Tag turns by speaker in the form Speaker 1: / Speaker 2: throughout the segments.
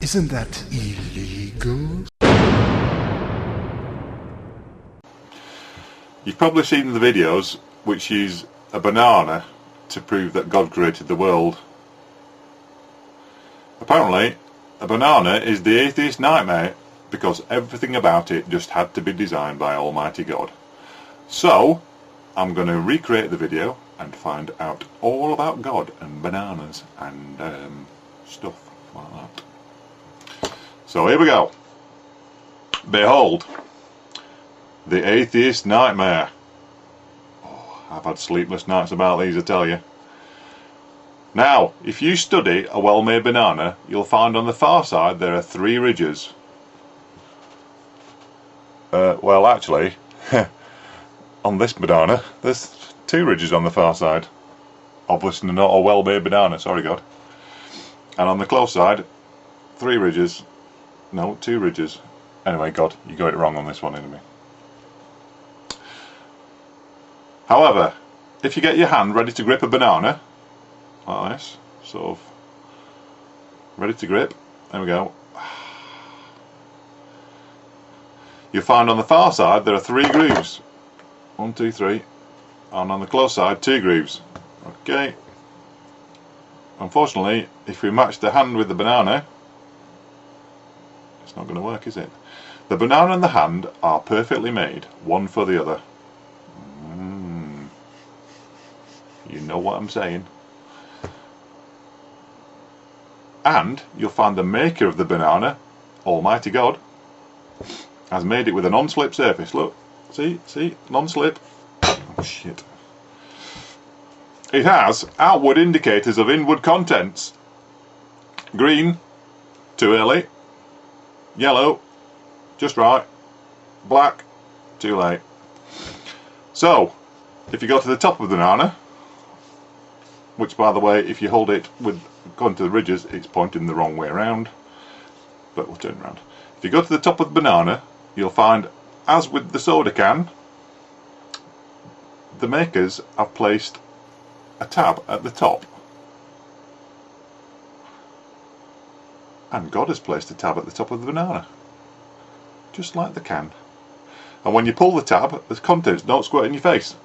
Speaker 1: Isn't that illegal?
Speaker 2: You've probably seen the videos which use a banana to prove that God created the world. Apparently, a banana is the atheist nightmare because everything about it just had to be designed by Almighty God. So, I'm going to recreate the video and find out all about God and bananas and stuff like that. So here we go. Behold, the atheist nightmare. Oh, I've had sleepless nights about these, I tell you. Now, if you study a well-made banana, you'll find on the far side there are 3 ridges. Well, actually, on this banana, there's 2 ridges on the far side. Obviously not a well-made banana, sorry God. And on the close side, 3 ridges. No, 2 ridges. Anyway, God, you got it wrong on this one, anyway. However, if you get your hand ready to grip a banana, like this, sort of ready to grip, there we go. You'll find on the far side there are 3 grooves. 1, 2, 3. And on the close side, 2 grooves. Okay. Unfortunately, if we match the hand with the banana, it's not going to work, is it? The banana and the hand are perfectly made, one for the other. You know what I'm saying. And you'll find the maker of the banana, Almighty God, has made it with a non-slip surface. Look, see, non-slip. Oh shit. It has outward indicators of inward contents. Green, too early. Yellow, just right. Black, too late. So, if you go to the top of the banana, which by the way, if you hold it with according to the ridges, it's pointing the wrong way around, but we'll turn around. If you go to the top of the banana, you'll find, as with the soda can, the makers have placed a tab at the top, and God has placed a tab at the top of the banana, just like the can. And when you pull the tab, the contents don't squirt in your face.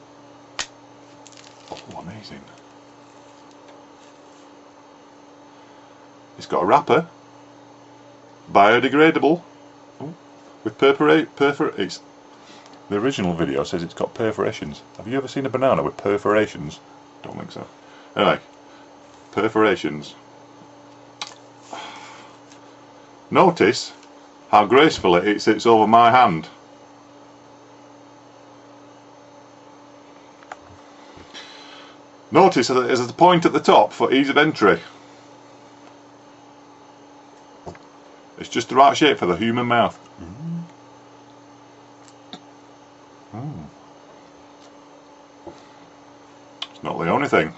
Speaker 2: Oh, amazing. It's got a wrapper, biodegradable, with perforations. The original video says it's got perforations. Have you ever seen a banana with perforations? Don't think so. Anyway, perforations. Notice how gracefully it sits over my hand. Notice that there's a point at the top for ease of entry. It's just the right shape for the human mouth. It's not the only thing.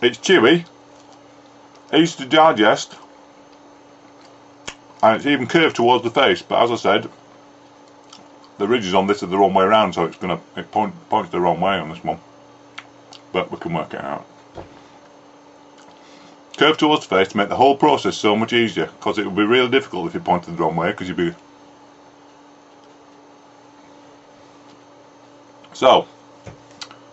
Speaker 2: It's chewy, easy to digest, and it's even curved towards the face. But as I said, the ridges on this are the wrong way around, so it points the wrong way on this one. But we can work it out. Curved towards the face to make the whole process so much easier, because it would be really difficult if you pointed the wrong way, because you'd be... So,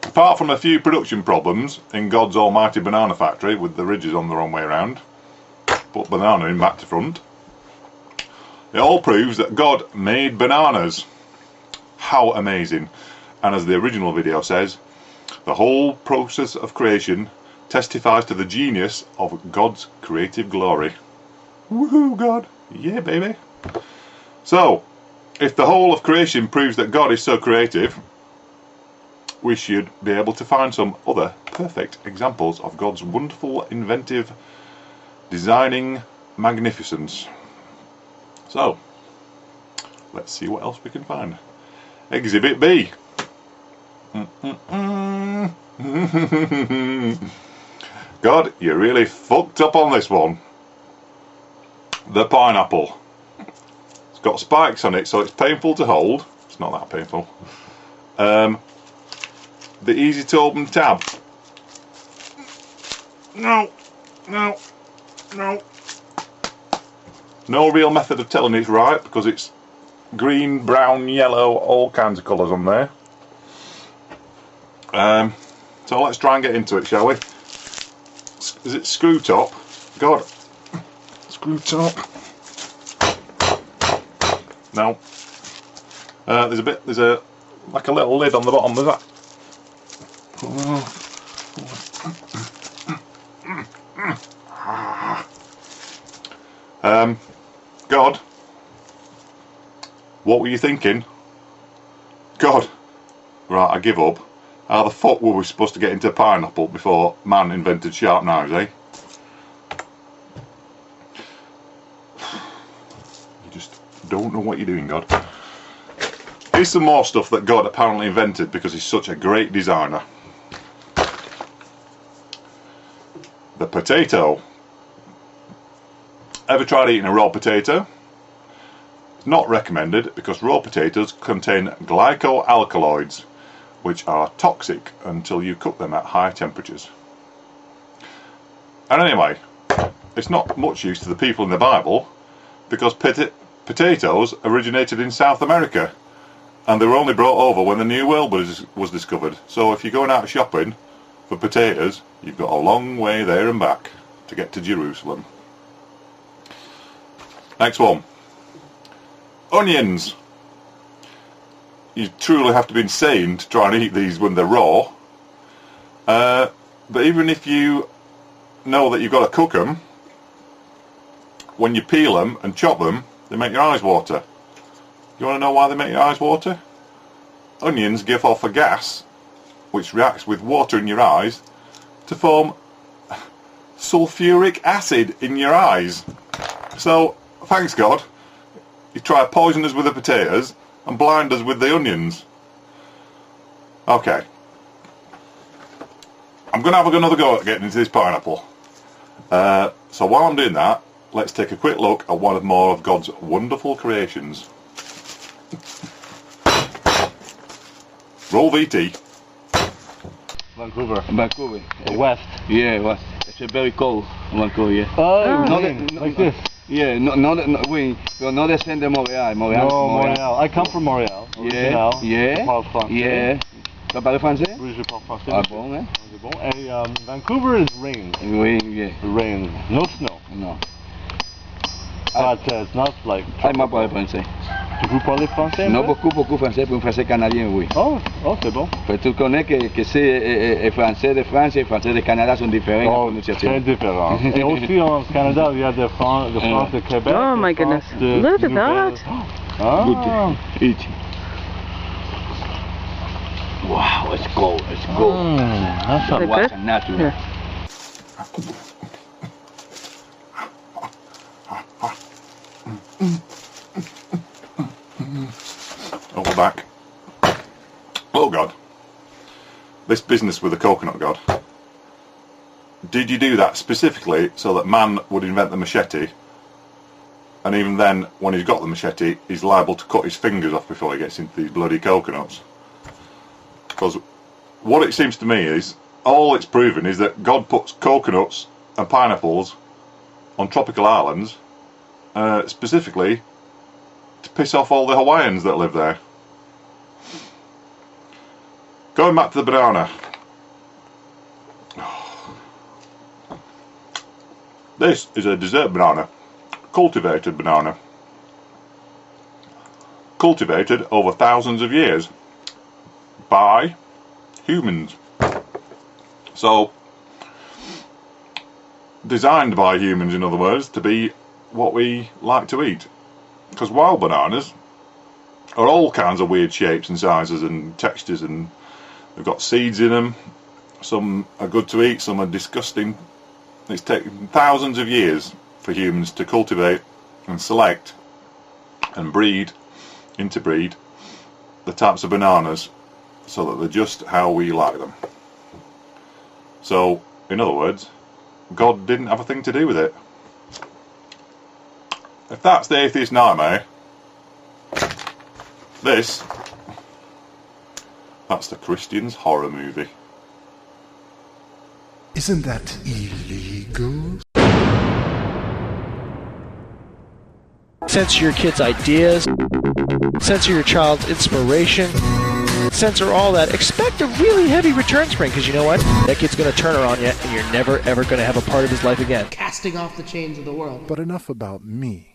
Speaker 2: apart from a few production problems in God's almighty banana factory with the ridges on the wrong way around, put banana in back to front, it all proves that God made bananas. How amazing. And as the original video says, the whole process of creation testifies to the genius of God's creative glory. Woohoo, God! Yeah, baby! So, if the whole of creation proves that God is so creative, we should be able to find some other perfect examples of God's wonderful, inventive, designing magnificence. So, let's see what else we can find. Exhibit B. God, you really fucked up on this one. The pineapple. It's got spikes on it, so it's painful to hold. It's not that painful. The easy to open tab. No. No real method of telling it's right because it's green, brown, yellow, all kinds of colours on there. So let's try and get into it, shall we? Is it screw top? God, screw top. No. There's a like a little lid on the bottom of that. God, what were you thinking? God, right, I give up. How the fuck were we supposed to get into pineapple before man invented sharp knives, eh? You just don't know what you're doing, God. Here's some more stuff that God apparently invented because he's such a great designer. The potato. Ever tried eating a raw potato? It's not recommended because raw potatoes contain glycoalkaloids, which are toxic until you cook them at high temperatures. And anyway, it's not much use to the people in the Bible because potatoes originated in South America and they were only brought over when the New World was discovered. So if you're going out shopping for potatoes, you've got a long way there and back to get to Jerusalem. Next one. Onions. You truly have to be insane to try and eat these when they're raw. But even if you know that you've got to cook them, when you peel them and chop them, they make your eyes water. You want to know why they make your eyes water? Onions give off a gas which reacts with water in your eyes to form sulfuric acid in your eyes. So, thanks God, you try to poison us with the potatoes and blind us with the onions. Okay. I'm going to have another go at getting into this pineapple. So while I'm doing that, let's take a quick look at one of more of God's wonderful creations. Roll VT.
Speaker 3: Vancouver.
Speaker 4: West.
Speaker 3: Yeah, west. It's very cold, Vancouver, yeah.
Speaker 4: Oh,
Speaker 3: like this? Yeah, not the same de Montreal.
Speaker 4: Montreal. I come from Montreal.
Speaker 3: Yeah, yeah,
Speaker 4: Je parle français.
Speaker 3: yeah. Tu parles français?
Speaker 4: Oui, je parle français.
Speaker 3: Ah bon, hein?
Speaker 4: C'est bon. Et Vancouver is rain.
Speaker 3: Oui, yeah.
Speaker 4: Rain. No snow.
Speaker 3: No.
Speaker 4: But it's not like...
Speaker 3: Ah, moi parle français.
Speaker 4: Vous parlez français?
Speaker 3: Non, beaucoup français, pour un français canadien, oui.
Speaker 4: Oh, c'est bon.
Speaker 3: Tu connais que c'est français de France et français de Canada sont différents.
Speaker 4: Oh, très différent. Et aussi en Canada, il y a de France de Québec.
Speaker 5: Oh my goodness. Look at that.
Speaker 4: Ah.
Speaker 3: Eat. Wow, it's cold, it's cold.
Speaker 4: That's
Speaker 5: Is it
Speaker 3: Watch
Speaker 5: good?
Speaker 3: natural.
Speaker 5: Yeah.
Speaker 2: Over back. Oh God. This business with the coconut, God. Did you do that specifically so that man would invent the machete, and even then, when he's got the machete, he's liable to cut his fingers off before he gets into these bloody coconuts? Because what it seems to me is, all it's proven is that God puts coconuts and pineapples on tropical islands specifically to piss off all the Hawaiians that live there. Going back to the banana. This is a dessert banana, cultivated banana. Cultivated over thousands of years by humans. So, designed by humans, in other words, to be what we like to eat. Because wild bananas are all kinds of weird shapes and sizes and textures, and they've got seeds in them. Some are good to eat, some are disgusting. It's taken thousands of years for humans to cultivate and select and interbreed the types of bananas so that they're just how we like them. So, in other words, God didn't have a thing to do with it. If that's the atheist nightmare, that's the Christian's horror movie.
Speaker 1: Isn't that illegal?
Speaker 6: Censor your kid's ideas. Censor your child's inspiration. Censor all that. Expect a really heavy return spring, because you know what? That kid's going to turn her on you, and you're never, ever going to have a part of his life again.
Speaker 7: Casting off the chains of the world.
Speaker 1: But enough about me.